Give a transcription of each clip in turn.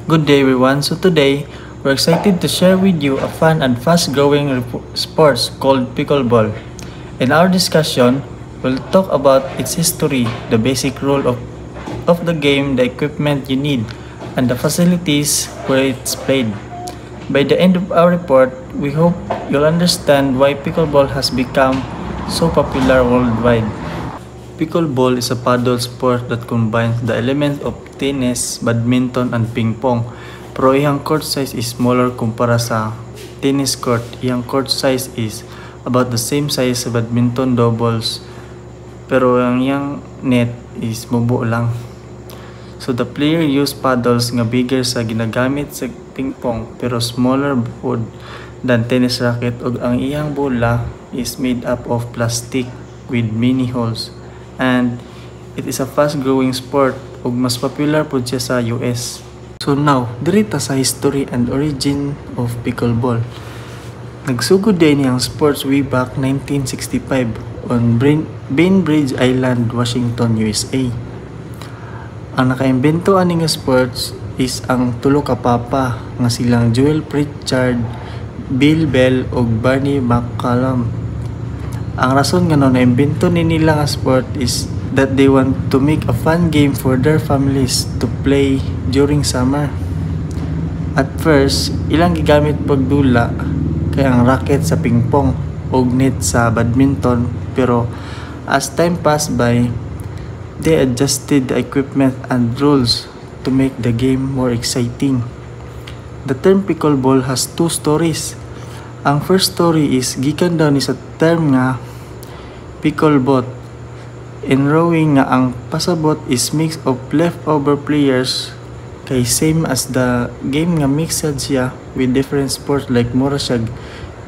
Good day everyone. So today, we're excited to share with you a fun and fast-growing sports called pickleball. In our discussion, we'll talk about its history, the basic rule of the game, the equipment you need, and the facilities where it's played. By the end of our report, we hope you'll understand why pickleball has become so popular worldwide. Pickleball is a paddle sport that combines the elements of tennis, badminton, and ping pong. Pero iyang court size is smaller kumpara sa tennis court. Iyang court size is about the same size sa badminton doubles. Pero ang iyang net is mubo lang. So the player use paddles nga bigger sa ginagamit sa ping pong pero smaller wood than tennis racket ug ang iyang bola is made up of plastic with many holes. And it is a fast-growing sport ug mas popular pud siya sa US. So now, diri ta sa history and origin of pickleball. Nagsugod din ang sports way back 1965 on Bainbridge Island, Washington, USA. Ang nakaimbento ani nga sports is ang tulo ka papa nga silang Joel Pritchard, Bill Bell ug Barney McCallum. Ang rason nga naimbento ni nila nga sport is that they want to make a fun game for their families to play during summer. At first, ilang gigamit pagdula kay ang racket sa pingpong ug net sa badminton, pero as time passed by, they adjusted the equipment and rules to make the game more exciting. The term pickleball has two stories. Ang first story is gikan daw ni sa term nga picklebot. In rowing nga ang pasabot is mix of leftover players kay same as the game nga mixed siya with different sports like mura siya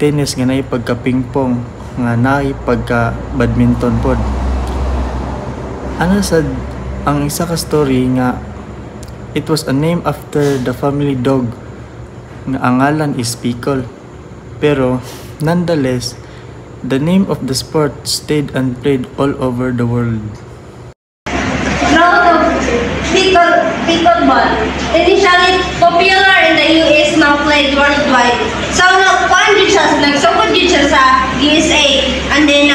tennis nga naay pagka pingpong nga naay pagka badminton pod. Ana sad ang isa ka story nga it was a name after the family dog nga ang ngalan is Pickle. Pero nonetheless, the name of the sport stayed and played all over the world. Growth of pickleball. Initially popular in the US, now played worldwide. So nagsugod din siya sa USA, and then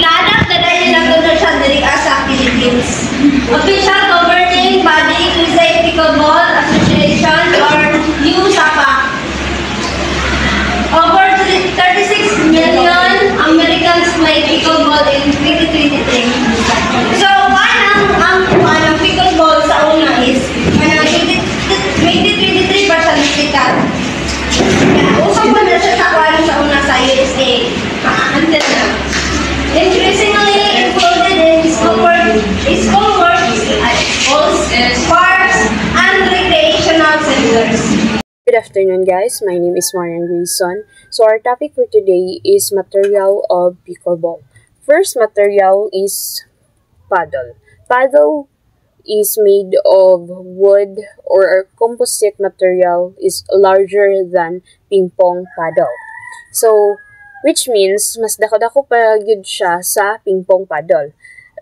na-adapt na dahil nila doon siya diri sa Philippines. Official governing body is a Pickleball Association or USAPA. Over 36 million Americans play pickleball in 2023. So, ang pickleball sa una is 2023 pa siya nasikat. Usap pa na siya sa una sa USA. Until now. Increasingly included in school works, schools, parks, and recreational centers. Good afternoon guys, my name is Marian Grayson. So our topic for today is material of pickleball. First material is paddle. Paddle is made of wood or a composite material is larger than ping pong paddle. So which means mas dako-dako pa gyud siya sa ping pong paddle.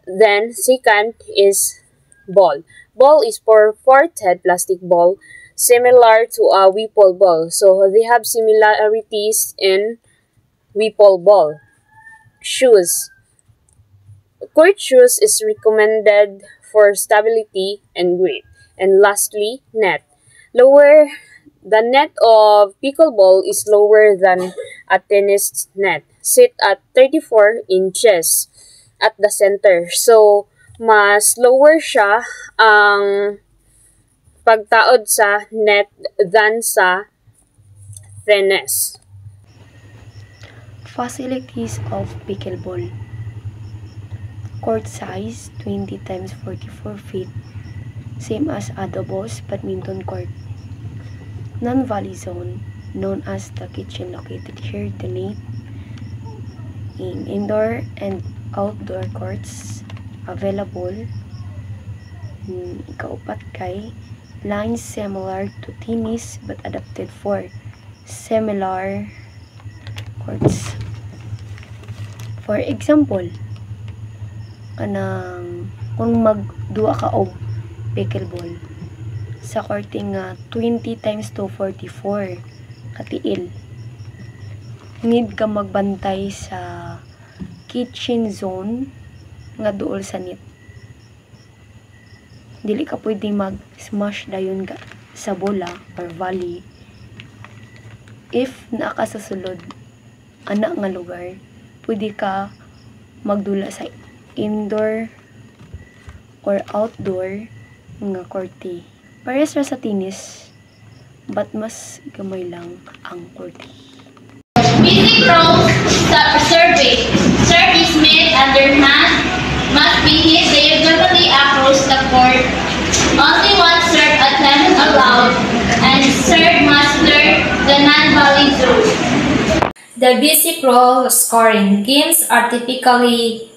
Then second is ball. Ball is for four-head plastic ball similar to a Whipple ball. So they have similarities in Whipple ball. Shoes. Court shoes is recommended for stability and grip. And lastly, net. The net of pickleball is lower than a tennis net. Sit at 34 inches at the center. So mas lower siya ang pagtaod sa net than sa tennis. Facilities of pickleball. Court size 20 times 44 feet, same as Adobos badminton court. Non-volley zone, known as the kitchen, located here. Donate in indoor and outdoor courts available. Ikaupat kay lines similar to tennis but adapted for similar courts. For example, kung magduwa ka og pickleball sa korte nga 20 times 244 katiil. Need ka magbantay sa kitchen zone nga duol sa net. Dili ka pwede mag-smash dayon sa bola or volley. If naa ka sa sulod ana nga lugar, pwede ka magdula sa indoor or outdoor nga korte. Pares ra sa tennis, but mas gamay lang ang korte. Basic rules survey. Serve is made underhand, must be hit diagonally across the court. Only one serve attempt allowed, and serve master the non-volley zone. The basic rule scoring games are typically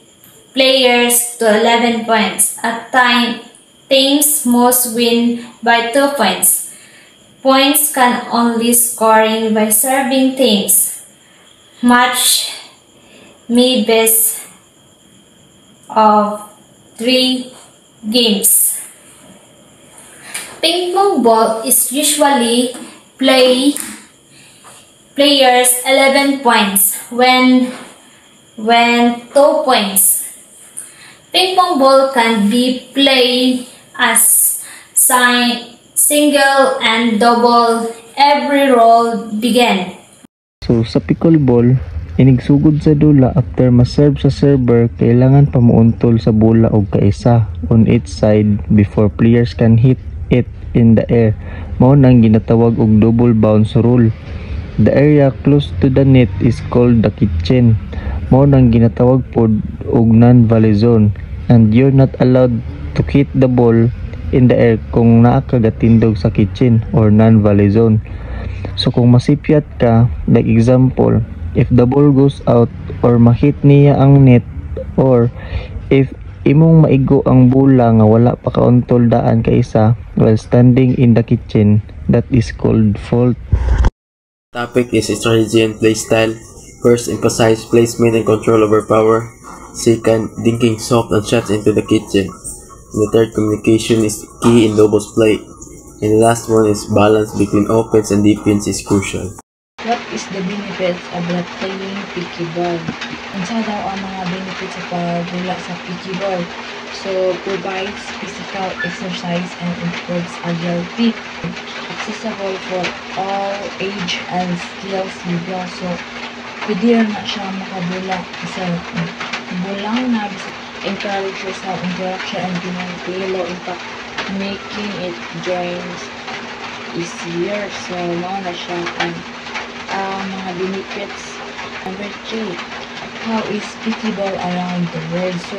players to 11 points. At teams most win by 2 points. Points can only scoring by serving teams. Match may best of 3 games. Ping pong ball is usually players 11 points when 2 points. Ping pong ball can be played as single and double every roll begin. So sa pickleball, inigsugod sa dula after ma-serve sa server, kailangan pa muuntol sa bola og kaisa on each side before players can hit it in the air. Mao nang ginatawag og double bounce rule. The area close to the net is called the kitchen. Mao nang ginatawag pod og non-volley zone, and you're not allowed to hit the ball in the air kung naa ka gatindog sa kitchen or non-volley zone. So kung masipyat ka, like example, if the ball goes out or mahit niya ang net, or if imong maigo ang bola nga wala pa kauntol daan ka isa while standing in the kitchen, that is called fault. Topic is strategy and play style. First, emphasize placement and control over power. Second, dinking soft and shots into the kitchen. And the third, communication is key in doubles play. And the last one is balance between offense and defense is crucial. What is the benefits of not playing pickleball? Unsa daw ang mga benefits sa pagbula sa pickleball? So, provides physical exercise and improves agility. Accessible for all age and skills level. So, pwede na siya makabula sa bulang na encourages sa interaction and community low impact, making it joins easier. So, mga na siya ang mga benefits. Number 3, how is pickleball around the world? So,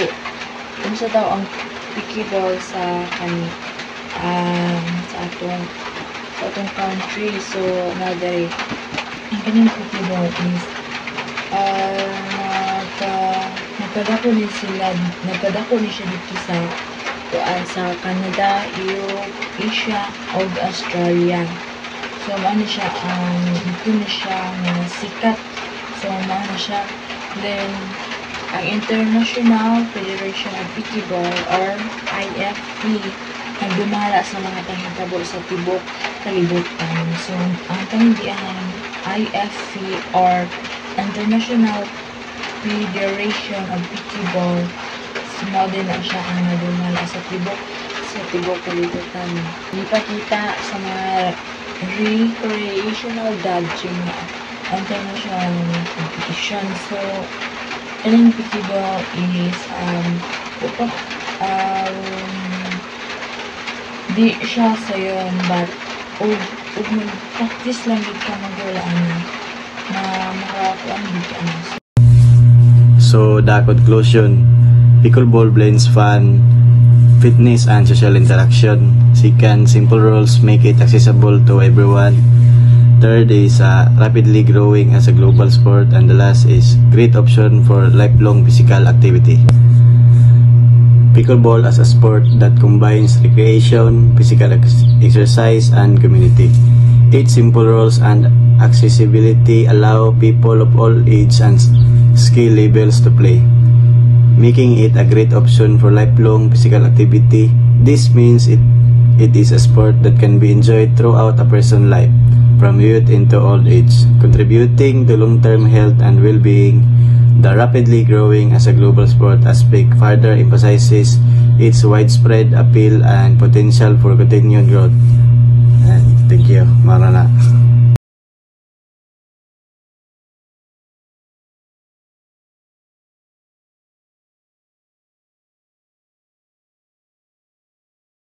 kung sa daw ang pickleball sa atong country. So, another, ang kanyang pickleball is nagkadako ni siya dito sa Canada, Europe, Asia, o Australia. So, maano siya dito na siya sikat. So, maano siya. Then, ang International Federation of Pickleball or IFP nagdumala sa mga panghitabo sa tibok kalibutan. So, ang tangidian IFP or International Federation of Pickleball, small din na siya ang nagdumala sa tibok kalibutan. Ipakita sa mga recreational dodging na international competition. So, ang pickleball is di siya sayon, but ug mag-practice lang gid ka magwala na makakuan gid ka na. So, the conclusion, pickleball blends fun, fitness, and social interaction. Second, simple rules make it accessible to everyone. Third is rapidly growing as a global sport, and the last is great option for lifelong physical activity. Pickleball as a sport that combines recreation, physical exercise, and community. 8 simple rules and accessibility allow people of all age and skill levels to play, making it a great option for lifelong physical activity. This means it it is a sport that can be enjoyed throughout a person's life, from youth into old age, contributing to long-term health and well-being. The rapidly growing as a global sport aspect further emphasizes its widespread appeal and potential for continued growth. And thank you. Marana.